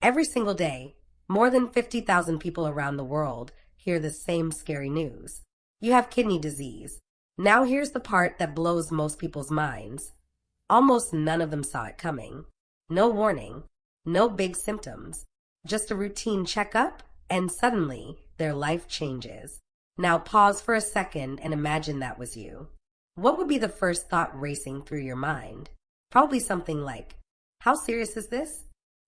Every single day, more than 50,000 people around the world hear the same scary news. You have kidney disease. Now here's the part that blows most people's minds. Almost none of them saw it coming. No warning, no big symptoms, just a routine checkup, and suddenly their life changes. Now pause for a second and imagine that was you. What would be the first thought racing through your mind? Probably something like, how serious is this?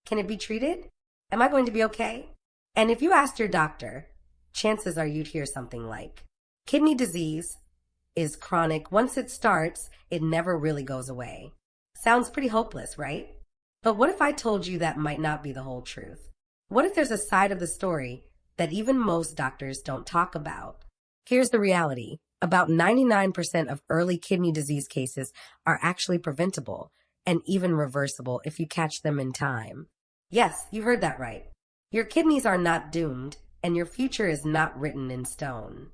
Can it be treated? Am I going to be okay? And if you asked your doctor, chances are you'd hear something like, kidney disease is chronic. Once it starts, it never really goes away. Sounds pretty hopeless, right? But what if I told you that might not be the whole truth? What if there's a side of the story that even most doctors don't talk about? Here's the reality. About 99% of early kidney disease cases are actually preventable and even reversible if you catch them in time. Yes, you heard that right. Your kidneys are not doomed, and your future is not written in stone.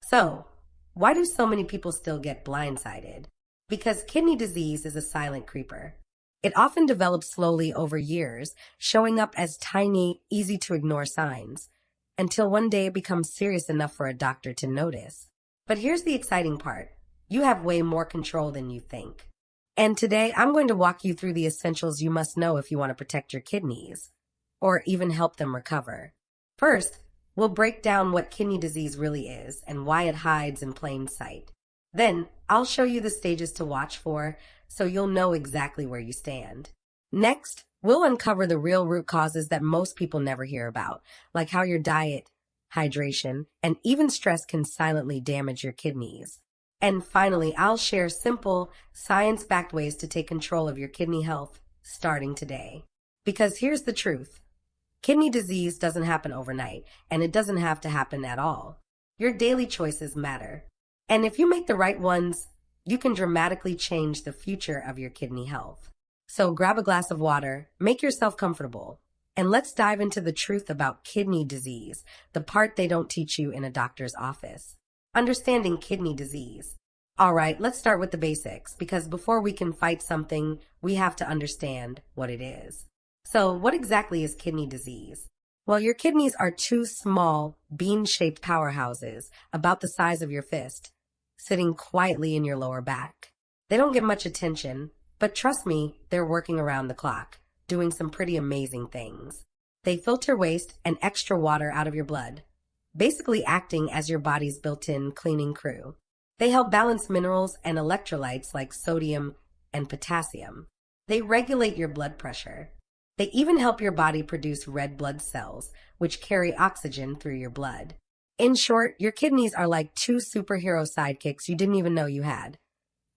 So, why do so many people still get blindsided? Because kidney disease is a silent creeper. It often develops slowly over years, showing up as tiny, easy-to-ignore signs, until one day it becomes serious enough for a doctor to notice. But here's the exciting part. You have way more control than you think. And today, I'm going to walk you through the essentials you must know if you want to protect your kidneys, or even help them recover. First, we'll break down what kidney disease really is and why it hides in plain sight. Then, I'll show you the stages to watch for so you'll know exactly where you stand. Next, we'll uncover the real root causes that most people never hear about, like how your diet, hydration, and even stress can silently damage your kidneys. And finally, I'll share simple, science-backed ways to take control of your kidney health starting today. Because here's the truth. Kidney disease doesn't happen overnight, and it doesn't have to happen at all. Your daily choices matter. And if you make the right ones, you can dramatically change the future of your kidney health. So grab a glass of water, make yourself comfortable, and let's dive into the truth about kidney disease, the part they don't teach you in a doctor's office. Understanding kidney disease. All right, let's start with the basics, because before we can fight something, we have to understand what it is. So, what exactly is kidney disease? Well, your kidneys are two small, bean-shaped powerhouses about the size of your fist, sitting quietly in your lower back. They don't get much attention, but trust me, they're working around the clock, doing some pretty amazing things. They filter waste and extra water out of your blood, basically acting as your body's built-in cleaning crew. They help balance minerals and electrolytes like sodium and potassium. They regulate your blood pressure. They even help your body produce red blood cells, which carry oxygen through your blood. In short, your kidneys are like two superhero sidekicks you didn't even know you had.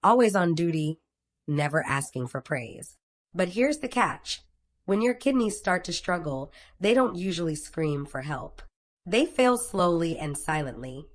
Always on duty, never asking for praise. But here's the catch. When your kidneys start to struggle, they don't usually scream for help. They fail slowly and silently,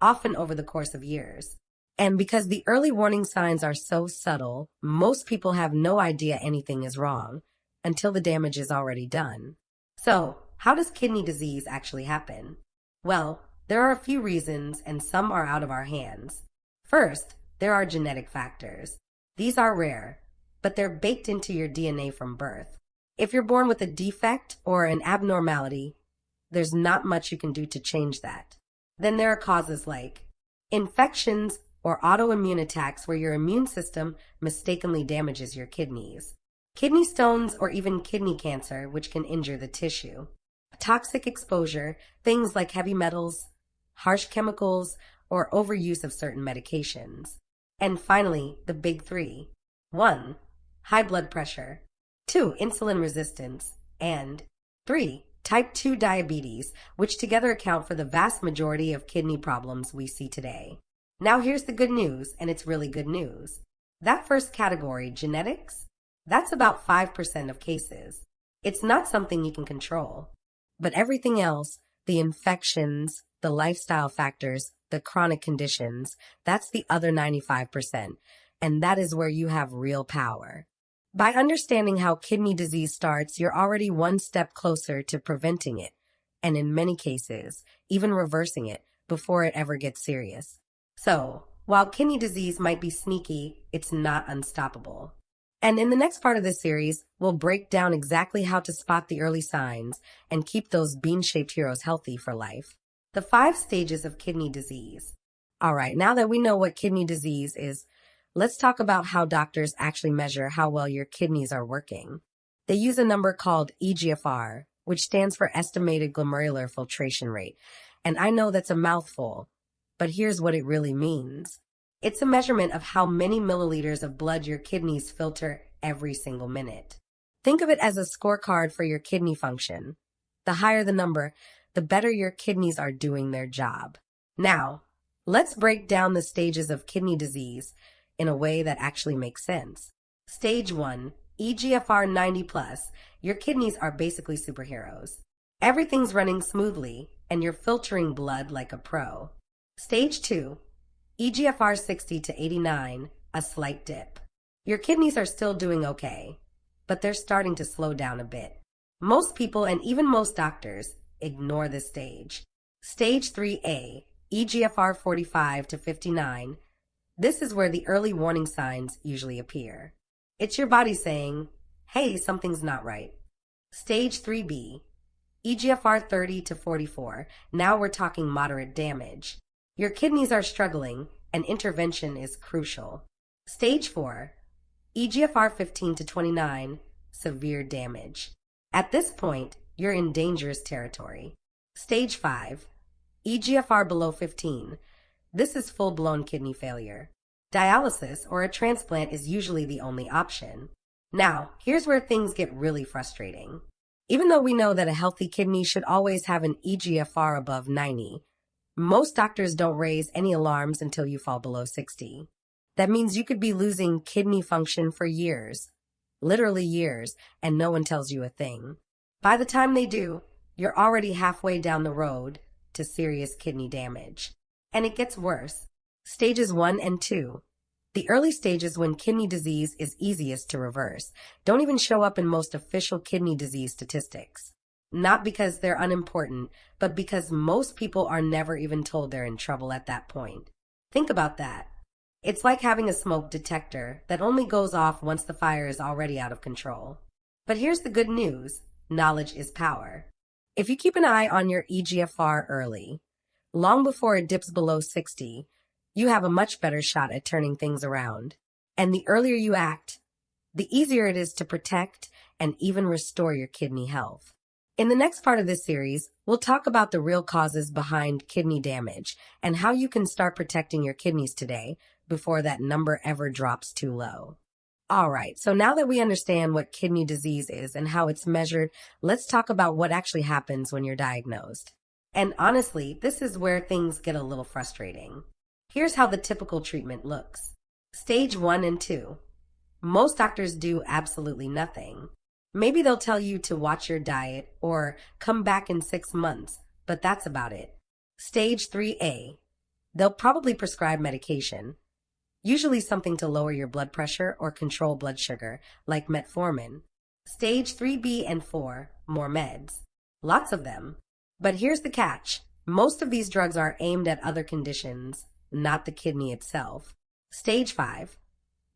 often over the course of years. And because the early warning signs are so subtle, most people have no idea anything is wrong until the damage is already done. So, how does kidney disease actually happen? Well, there are a few reasons, and some are out of our hands. First, there are genetic factors. These are rare, but they're baked into your DNA from birth. If you're born with a defect or an abnormality, there's not much you can do to change that. Then there are causes like infections or autoimmune attacks where your immune system mistakenly damages your kidneys. Kidney stones or even kidney cancer, which can injure the tissue. Toxic exposure, things like heavy metals, harsh chemicals, or overuse of certain medications. And finally, the big three. 1. High blood pressure. 2. Insulin resistance. And 3. Type 2 diabetes, which together account for the vast majority of kidney problems we see today. Now here's the good news, and it's really good news. That first category, genetics, that's about 5% of cases. It's not something you can control. But everything else, the infections, the lifestyle factors, the chronic conditions, that's the other 95%. And that is where you have real power. By understanding how kidney disease starts, you're already one step closer to preventing it, and in many cases, even reversing it before it ever gets serious. So, while kidney disease might be sneaky, it's not unstoppable. And in the next part of this series, we'll break down exactly how to spot the early signs and keep those bean-shaped heroes healthy for life. The 5 stages of kidney disease. All right, now that we know what kidney disease is, let's talk about how doctors actually measure how well your kidneys are working. They use a number called eGFR, which stands for estimated glomerular filtration rate. And I know that's a mouthful, but here's what it really means. It's a measurement of how many milliliters of blood your kidneys filter every single minute. Think of it as a scorecard for your kidney function. The higher the number, the better your kidneys are doing their job. Now, let's break down the stages of kidney disease in a way that actually makes sense. Stage 1, eGFR 90 plus. Your kidneys are basically superheroes. Everything's running smoothly, and you're filtering blood like a pro. Stage 2, eGFR 60 to 89, a slight dip. Your kidneys are still doing okay, but they're starting to slow down a bit. Most people, and even most doctors, ignore this stage. Stage 3A, eGFR 45 to 59. This is where the early warning signs usually appear. It's your body saying, hey, something's not right. Stage 3B, eGFR 30 to 44. Now we're talking moderate damage. Your kidneys are struggling, and intervention is crucial. Stage 4, eGFR 15 to 29, severe damage. At this point, you're in dangerous territory. Stage 5, eGFR below 15. This is full-blown kidney failure. Dialysis or a transplant is usually the only option. Now, here's where things get really frustrating. Even though we know that a healthy kidney should always have an eGFR above 90, most doctors don't raise any alarms until you fall below 60. That means you could be losing kidney function for years, literally years, and no one tells you a thing. By the time they do, you're already halfway down the road to serious kidney damage. And it gets worse. Stages 1 and 2. The early stages when kidney disease is easiest to reverse don't even show up in most official kidney disease statistics. Not because they're unimportant, but because most people are never even told they're in trouble at that point. Think about that. It's like having a smoke detector that only goes off once the fire is already out of control. But here's the good news. Knowledge is power. If you keep an eye on your eGFR early, long before it dips below 60, you have a much better shot at turning things around. And the earlier you act, the easier it is to protect and even restore your kidney health. In the next part of this series, we'll talk about the real causes behind kidney damage and how you can start protecting your kidneys today before that number ever drops too low. All right, so now that we understand what kidney disease is and how it's measured, let's talk about what actually happens when you're diagnosed. And honestly, this is where things get a little frustrating. Here's how the typical treatment looks. Stage 1 and 2. Most doctors do absolutely nothing. Maybe they'll tell you to watch your diet or come back in 6 months, but that's about it. Stage 3A. They'll probably prescribe medication, usually something to lower your blood pressure or control blood sugar, like metformin. Stage 3B and 4, more meds. Lots of them. But here's the catch. Most of these drugs are aimed at other conditions, not the kidney itself. Stage 5.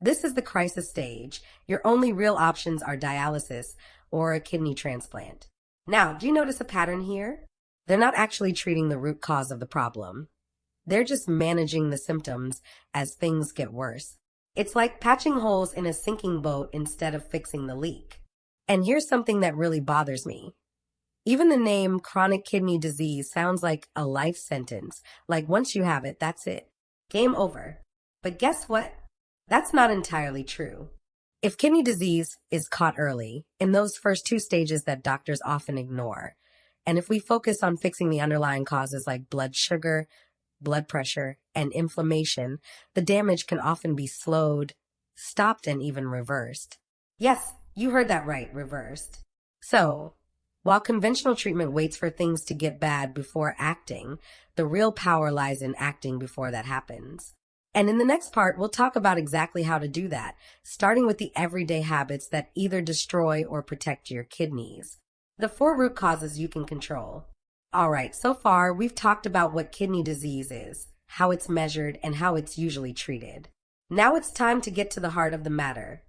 This is the crisis stage. Your only real options are dialysis or a kidney transplant. Now, do you notice a pattern here? They're not actually treating the root cause of the problem. They're just managing the symptoms as things get worse. It's like patching holes in a sinking boat instead of fixing the leak. And here's something that really bothers me. Even the name chronic kidney disease sounds like a life sentence. Like once you have it, that's it. Game over. But guess what? That's not entirely true. If kidney disease is caught early, in those first 2 stages that doctors often ignore, and if we focus on fixing the underlying causes like blood sugar, blood pressure, and inflammation, the damage can often be slowed, stopped, and even reversed. Yes, you heard that right, reversed. So, while conventional treatment waits for things to get bad before acting, the real power lies in acting before that happens. And in the next part, we'll talk about exactly how to do that, starting with the everyday habits that either destroy or protect your kidneys. The 4 root causes you can control. All right, so far we've talked about what kidney disease is, how it's measured, and how it's usually treated. Now it's time to get to the heart of the matter.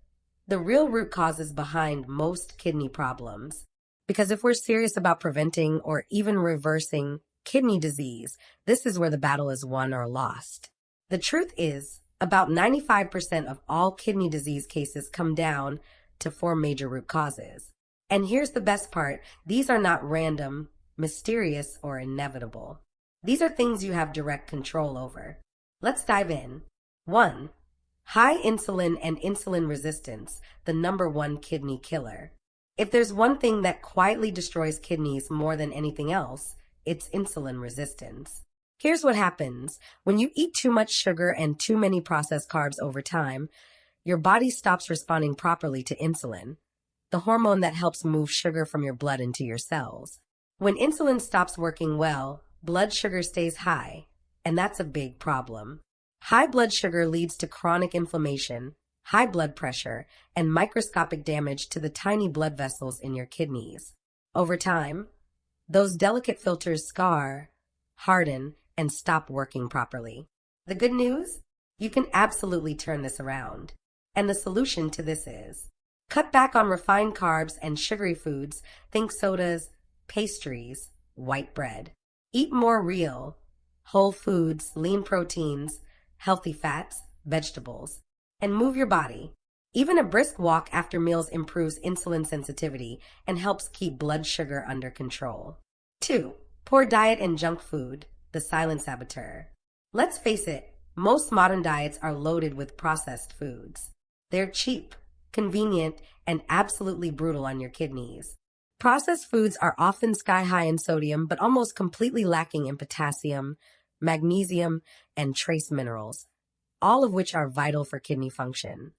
the real root causes behind most kidney problems. Because if we're serious about preventing or even reversing kidney disease, this is where the battle is won or lost. The truth is, about 95% of all kidney disease cases come down to four major root causes. And here's the best part, these are not random, mysterious, or inevitable. These are things you have direct control over. Let's dive in. 1. High insulin and insulin resistance, the number one kidney killer. If there's one thing that quietly destroys kidneys more than anything else, it's insulin resistance. Here's what happens. When you eat too much sugar and too many processed carbs over time, your body stops responding properly to insulin, the hormone that helps move sugar from your blood into your cells. When insulin stops working well, blood sugar stays high, and that's a big problem. High blood sugar leads to chronic inflammation, high blood pressure, and microscopic damage to the tiny blood vessels in your kidneys. Over time, those delicate filters scar, harden, and stop working properly. The good news? You can absolutely turn this around. And the solution to this is cut back on refined carbs and sugary foods, think sodas, pastries, white bread. Eat more real, whole foods, lean proteins, healthy fats, vegetables, and move your body. Even a brisk walk after meals improves insulin sensitivity and helps keep blood sugar under control. 2. Poor diet and junk food, the silent saboteur. Let's face it, most modern diets are loaded with processed foods. They're cheap, convenient, and absolutely brutal on your kidneys. Processed foods are often sky-high in sodium, but almost completely lacking in potassium, magnesium, and trace minerals, all of which are vital for kidney function.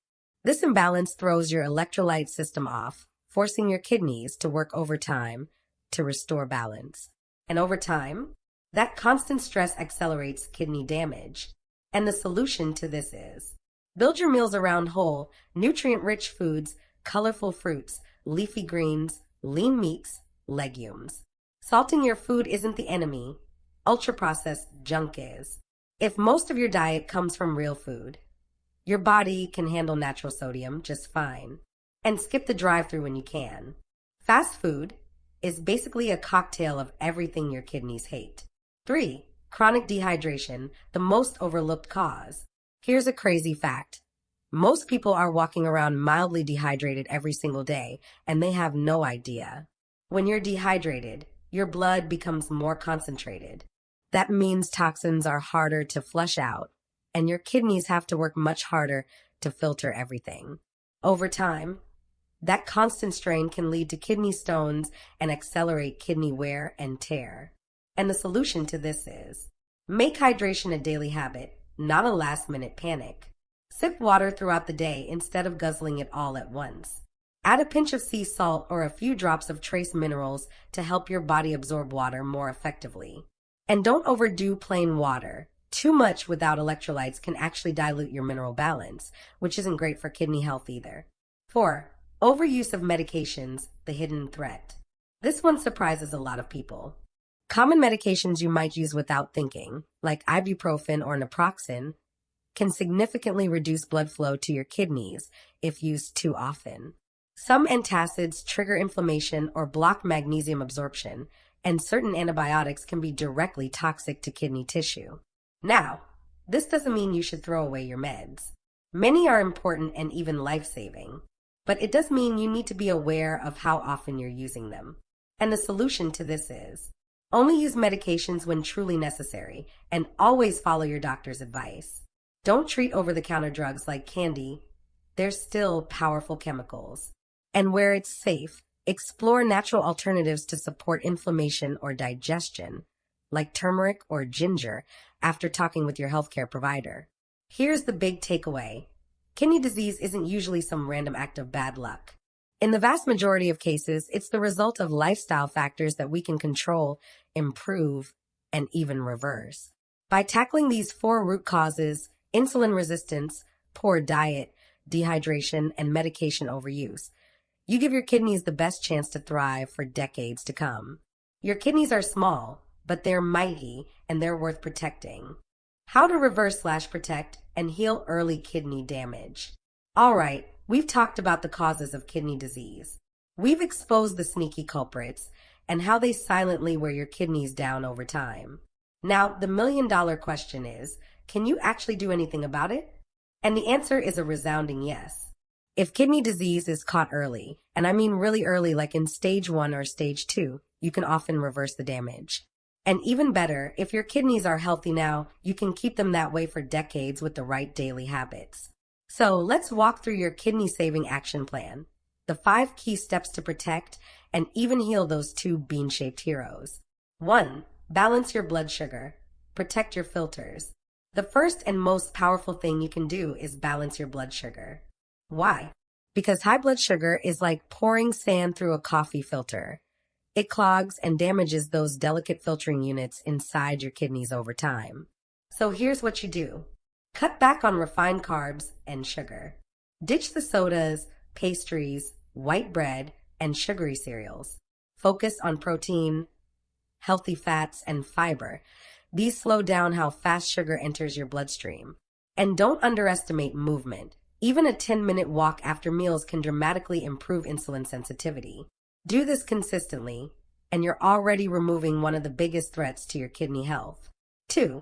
This imbalance throws your electrolyte system off, forcing your kidneys to work overtime to restore balance. And over time, that constant stress accelerates kidney damage. And the solution to this is build your meals around whole, nutrient-rich foods, colorful fruits, leafy greens, lean meats, legumes. Salting your food isn't the enemy. Ultra-processed junk is. If most of your diet comes from real food, your body can handle natural sodium just fine. And skip the drive-thru when you can. Fast food is basically a cocktail of everything your kidneys hate. 3. Chronic dehydration, the most overlooked cause. Here's a crazy fact. Most people are walking around mildly dehydrated every single day, and they have no idea. When you're dehydrated, your blood becomes more concentrated. That means toxins are harder to flush out, and your kidneys have to work much harder to filter everything. Over time, that constant strain can lead to kidney stones and accelerate kidney wear and tear. And the solution to this is make hydration a daily habit, not a last-minute panic. Sip water throughout the day instead of guzzling it all at once. Add a pinch of sea salt or a few drops of trace minerals to help your body absorb water more effectively. And don't overdo plain water. Too much without electrolytes can actually dilute your mineral balance, which isn't great for kidney health either. 4. Overuse of medications, the hidden threat. This one surprises a lot of people. Common medications you might use without thinking, like ibuprofen or naproxen, can significantly reduce blood flow to your kidneys if used too often. Some antacids trigger inflammation or block magnesium absorption, and certain antibiotics can be directly toxic to kidney tissue. Now, this doesn't mean you should throw away your meds. Many are important and even life-saving, but it does mean you need to be aware of how often you're using them. And the solution to this is only use medications when truly necessary, and always follow your doctor's advice. Don't treat over-the-counter drugs like candy. They're still powerful chemicals. And where it's safe, explore natural alternatives to support inflammation or digestion, like turmeric or ginger, after talking with your healthcare provider. Here's the big takeaway. Kidney disease isn't usually some random act of bad luck. In the vast majority of cases, it's the result of lifestyle factors that we can control, improve, and even reverse. By tackling these 4 root causes, insulin resistance, poor diet, dehydration, and medication overuse, you give your kidneys the best chance to thrive for decades to come. Your kidneys are small, but they're mighty, and they're worth protecting. How to reverse/protect and heal early kidney damage. All right, We've talked about the causes of kidney disease. We've exposed the sneaky culprits and how they silently wear your kidneys down over time. Now, the million-dollar question is, can you actually do anything about it? And the answer is a resounding yes. If kidney disease is caught early, and I mean really early, like in stage 1 or stage 2, you can often reverse the damage. And even better, if your kidneys are healthy now, you can keep them that way for decades with the right daily habits. So let's walk through your kidney-saving action plan. The 5 key steps to protect and even heal those 2 bean-shaped heroes. 1. Balance your blood sugar. Protect your filters. The first and most powerful thing you can do is balance your blood sugar. Why? Because high blood sugar is like pouring sand through a coffee filter. It clogs and damages those delicate filtering units inside your kidneys over time. So here's what you do. Cut back on refined carbs and sugar. Ditch the sodas, pastries, white bread, and sugary cereals. Focus on protein, healthy fats, and fiber. These slow down how fast sugar enters your bloodstream. And don't underestimate movement. Even a 10-minute walk after meals can dramatically improve insulin sensitivity. Do this consistently, and you're already removing one of the biggest threats to your kidney health. 2.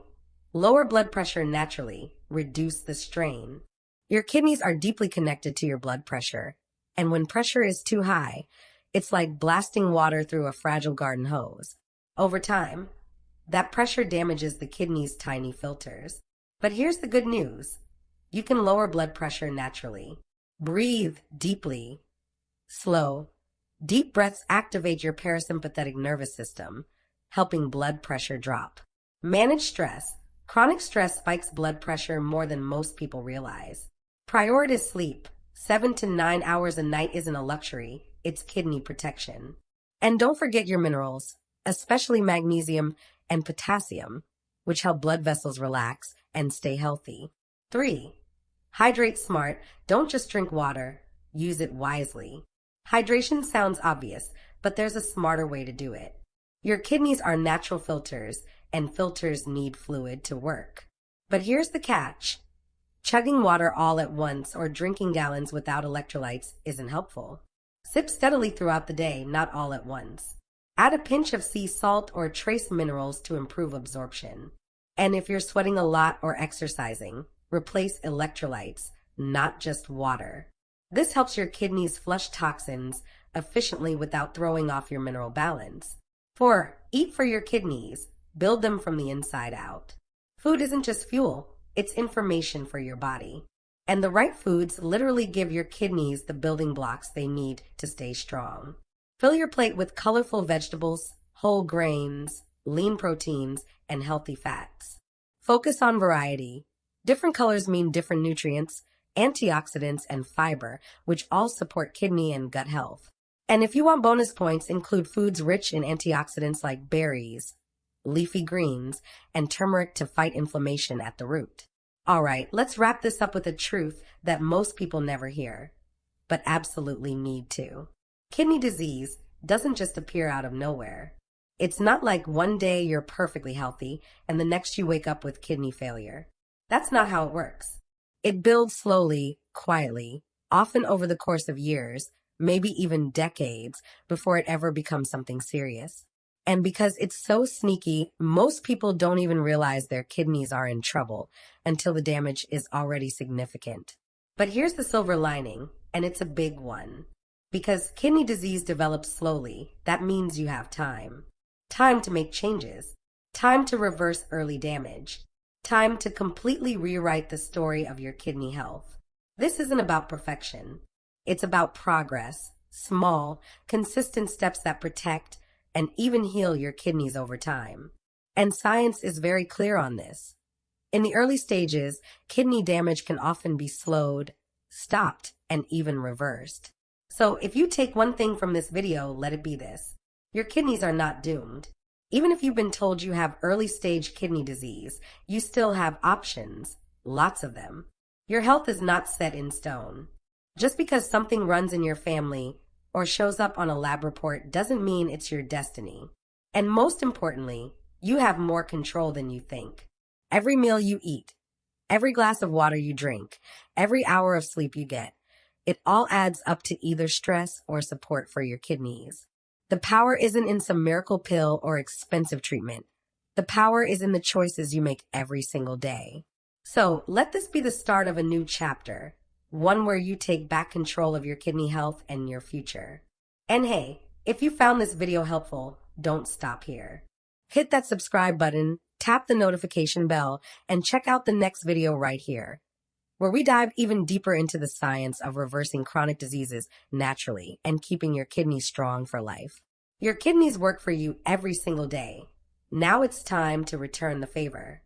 Lower blood pressure naturally. Reduce the strain. Your kidneys are deeply connected to your blood pressure, and when pressure is too high, it's like blasting water through a fragile garden hose. Over time, that pressure damages the kidney's tiny filters. But here's the good news. You can lower blood pressure naturally. Breathe deeply. Slow. Deep breaths activate your parasympathetic nervous system, helping blood pressure drop. Manage stress. Chronic stress spikes blood pressure more than most people realize. Prioritize sleep. 7 to 9 hours a night isn't a luxury, it's kidney protection. And don't forget your minerals, especially magnesium and potassium, which help blood vessels relax and stay healthy. 3. Hydrate smart. Don't just drink water, use it wisely. Hydration sounds obvious, but there's a smarter way to do it. Your kidneys are natural filters, and filters need fluid to work. But here's the catch. Chugging water all at once or drinking gallons without electrolytes isn't helpful. Sip steadily throughout the day, not all at once. Add a pinch of sea salt or trace minerals to improve absorption. And if you're sweating a lot or exercising, replace electrolytes, not just water. This helps your kidneys flush toxins efficiently without throwing off your mineral balance. 4. Eat for your kidneys. Build them from the inside out. Food isn't just fuel, it's information for your body. And the right foods literally give your kidneys the building blocks they need to stay strong. Fill your plate with colorful vegetables, whole grains, lean proteins, and healthy fats. Focus on variety. Different colors mean different nutrients, antioxidants, and fiber, which all support kidney and gut health. And if you want bonus points, include foods rich in antioxidants like berries, leafy greens, and turmeric to fight inflammation at the root. All right, let's wrap this up with a truth that most people never hear, but absolutely need to. Kidney disease doesn't just appear out of nowhere. It's not like one day you're perfectly healthy and the next you wake up with kidney failure. That's not how it works. It builds slowly, quietly, often over the course of years, maybe even decades, before it ever becomes something serious. And because it's so sneaky, most people don't even realize their kidneys are in trouble until the damage is already significant. But here's the silver lining, and it's a big one. Because kidney disease develops slowly, that means you have time. Time to make changes. Time to reverse early damage. Time to completely rewrite the story of your kidney health. This isn't about perfection. It's about progress, small, consistent steps that protect and even heal your kidneys over time. And science is very clear on this. In the early stages, kidney damage can often be slowed, stopped, and even reversed. So if you take one thing from this video, let it be this. Your kidneys are not doomed. Even if you've been told you have early-stage kidney disease, you still have options, lots of them. Your health is not set in stone. Just because something runs in your family or shows up on a lab report doesn't mean it's your destiny. And most importantly, you have more control than you think. Every meal you eat, every glass of water you drink, every hour of sleep you get, It all adds up to either stress or support for your kidneys. The power isn't in some miracle pill or expensive treatment. The power is in the choices you make every single day. So let this be the start of a new chapter, one where you take back control of your kidney health and your future. And hey, if you found this video helpful, don't stop here. Hit that subscribe button, tap the notification bell, and check out the next video right here, where we dive even deeper into the science of reversing chronic diseases naturally and keeping your kidneys strong for life. Your kidneys work for you every single day. Now it's time to return the favor.